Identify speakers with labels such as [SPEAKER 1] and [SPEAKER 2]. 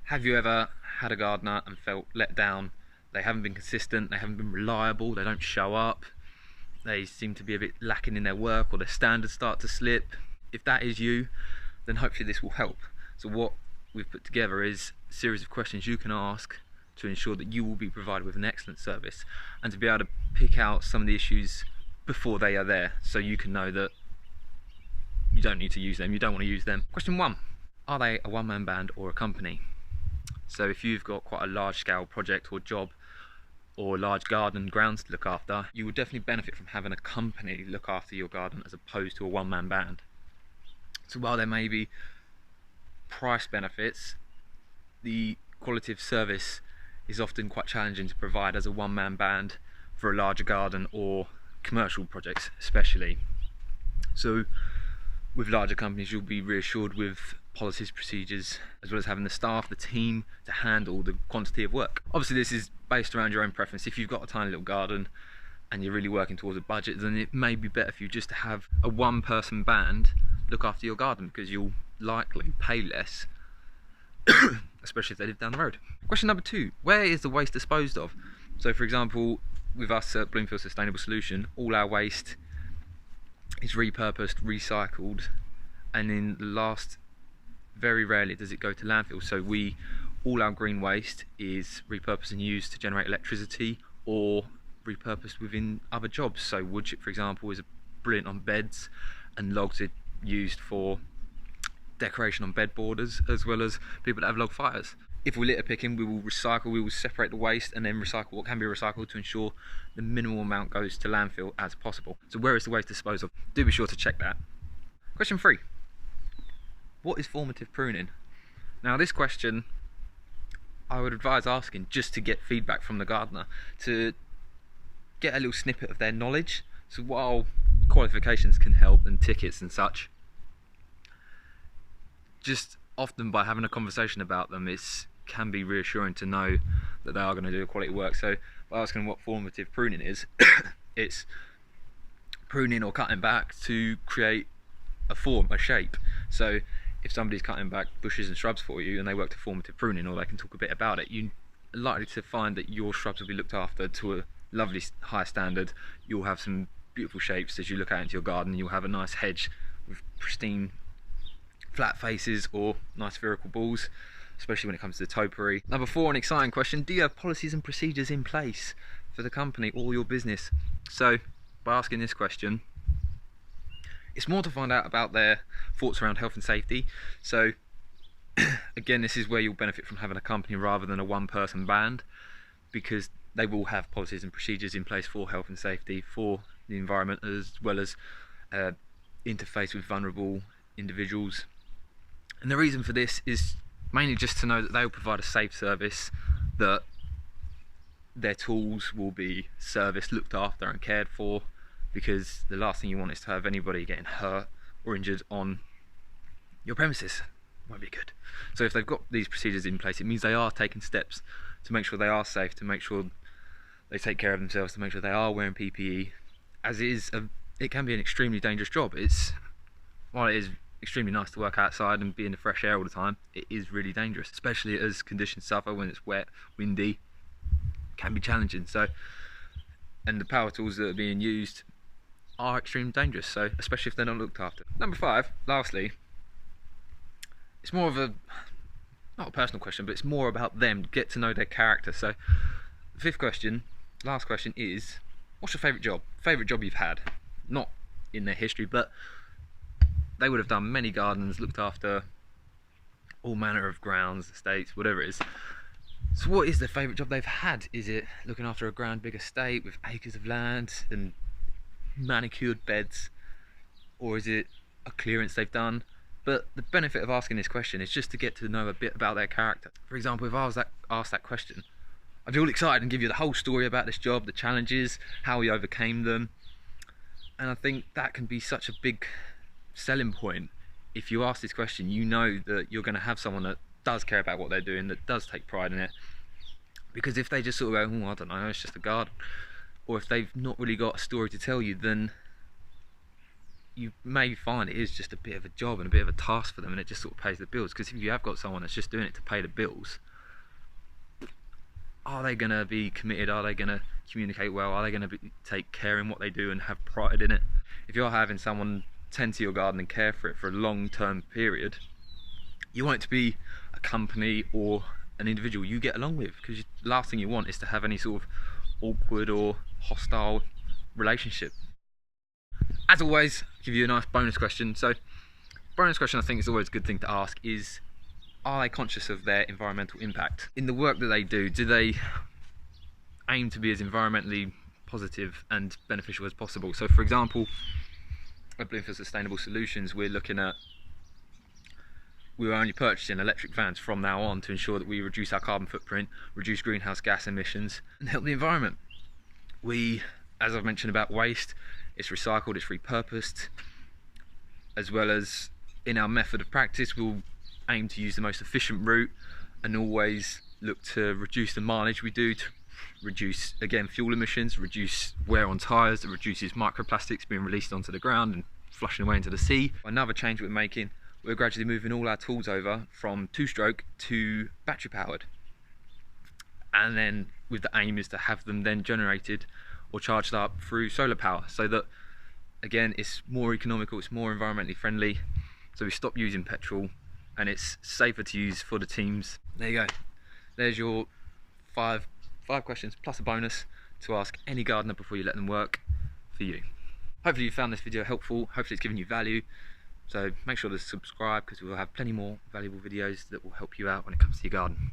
[SPEAKER 1] Have you ever had a gardener and felt let down? They haven't been consistent, they haven't been reliable, they don't show up, they seem to be a bit lacking in their work, or their standards start to slip. If that is you, then hopefully this will help. So what we've put together is a series of questions you can ask to ensure that you will be provided with an excellent service, and to be able to pick out some of the issues before they are there, so you can know that you don't need to use them, you don't want to use them. Question 1. Are they a one-man band or a company? So if you've got quite a large scale project or job, or large garden grounds to look after, you would definitely benefit from having a company look after your garden as opposed to a one-man band. So while there may be price benefits, the quality of service is often quite challenging to provide as a one-man band for a larger garden or commercial projects especially. So with larger companies, you'll be reassured with policies, procedures, as well as having the staff, the team to handle the quantity of work. Obviously this is based around your own preference. If you've got a tiny little garden and you're really working towards a budget, then it may be better for you just to have a one-person band look after your garden, because you'll likely pay less, especially if they live down the road. Question number 2, where is the waste disposed of? So for example, with us at Bloomfield Sustainable Solution, all our waste is repurposed, recycled, and in the last, very rarely does it go to landfill. So all our green waste is repurposed and used to generate electricity, or repurposed within other jobs. So wood chip, for example, is brilliant on beds, and logs are used for decoration on bed borders, as well as people that have log fires. If we're litter picking, we will recycle, we will separate the waste and then recycle what can be recycled to ensure the minimal amount goes to landfill as possible. So where is the waste disposed of? Do be sure to check that. Question 3. What is formative pruning? Now this question I would advise asking just to get feedback from the gardener, to get a little snippet of their knowledge. So while qualifications can help and tickets and such, just often by having a conversation about them, it can be reassuring to know that they are going to do quality work. So by asking what formative pruning is, it's pruning or cutting back to create a form, a shape. So if somebody's cutting back bushes and shrubs for you and they work to formative pruning, or they can talk a bit about it, you're likely to find that your shrubs will be looked after to a lovely high standard. You'll have some beautiful shapes as you look out into your garden. You'll have a nice hedge with pristine flat faces or nice spherical balls, especially when it comes to the topiary. Number 4, an exciting question: do you have policies and procedures in place for the company or your business? So by asking this question, it's more to find out about their thoughts around health and safety. So again, this is where you'll benefit from having a company rather than a one-person band, because they will have policies and procedures in place for health and safety, for the environment, as well as interface with vulnerable individuals. And the reason for this is mainly just to know that they will provide a safe service, that their tools will be serviced, looked after and cared for, because the last thing you want is to have anybody getting hurt or injured on your premises. Won't be good. So if they've got these procedures in place, it means they are taking steps to make sure they are safe, to make sure they take care of themselves, to make sure they are wearing PPE, as it can be an extremely dangerous job. While it is extremely nice to work outside and be in the fresh air all the time, it is really dangerous, especially as conditions suffer. When it's wet, windy, it can be challenging. So, and the power tools that are being used are extremely dangerous, so especially if they're not looked after. Number 5, lastly, it's more of not a personal question, but it's more about them, get to know their character. So the 5th question, last question, is what's your favourite job? Favourite job you've had? Not in their history, but they would have done many gardens, looked after all manner of grounds, estates, whatever it is. So what is their favourite job they've had? Is it looking after a grand big estate with acres of land and manicured beds, or is it a clearance they've done? But the benefit of asking this question is just to get to know a bit about their character. For example, if I was asked that question, I'd be all excited and give you the whole story about this job, the challenges, how we overcame them. And I think that can be such a big selling point. If you ask this question, you know that you're going to have someone that does care about what they're doing, that does take pride in it. Because if they just sort of go, oh, I don't know, it's just a garden, or if they've not really got a story to tell you, then you may find it is just a bit of a job and a bit of a task for them, and it just sort of pays the bills. Because if you have got someone that's just doing it to pay the bills, are they going to be committed? Are they going to communicate well? Are they going to take care in what they do and have pride in it? If you're having someone tend to your garden and care for it for a long-term period, you want it to be a company or an individual you get along with, because the last thing you want is to have any sort of awkward or hostile relationship. As always, I'll give you a nice bonus question. So, bonus question I think is always a good thing to ask is, are they conscious of their environmental impact? In the work that they do they aim to be as environmentally positive and beneficial as possible? So for example, at Bloomfield Sustainable Solutions, we're only purchasing electric vans from now on to ensure that we reduce our carbon footprint, reduce greenhouse gas emissions, and help the environment. We, as I've mentioned about waste, it's recycled, it's repurposed, as well as in our method of practice, we'll aim to use the most efficient route and always look to reduce the mileage we do, to reduce, again, fuel emissions, reduce wear on tyres, that reduces microplastics being released onto the ground and flushing away into the sea. Another change we're making, we're gradually moving all our tools over from two-stroke to battery powered, and then with the aim is to have them then generated or charged up through solar power, so that again it's more economical, it's more environmentally friendly, so we stop using petrol and it's safer to use for the teams. There you go, there's your five questions plus a bonus to ask any gardener before you let them work for you. Hopefully you found this video helpful, hopefully it's given you value, so make sure to subscribe because we'll have plenty more valuable videos that will help you out when it comes to your garden.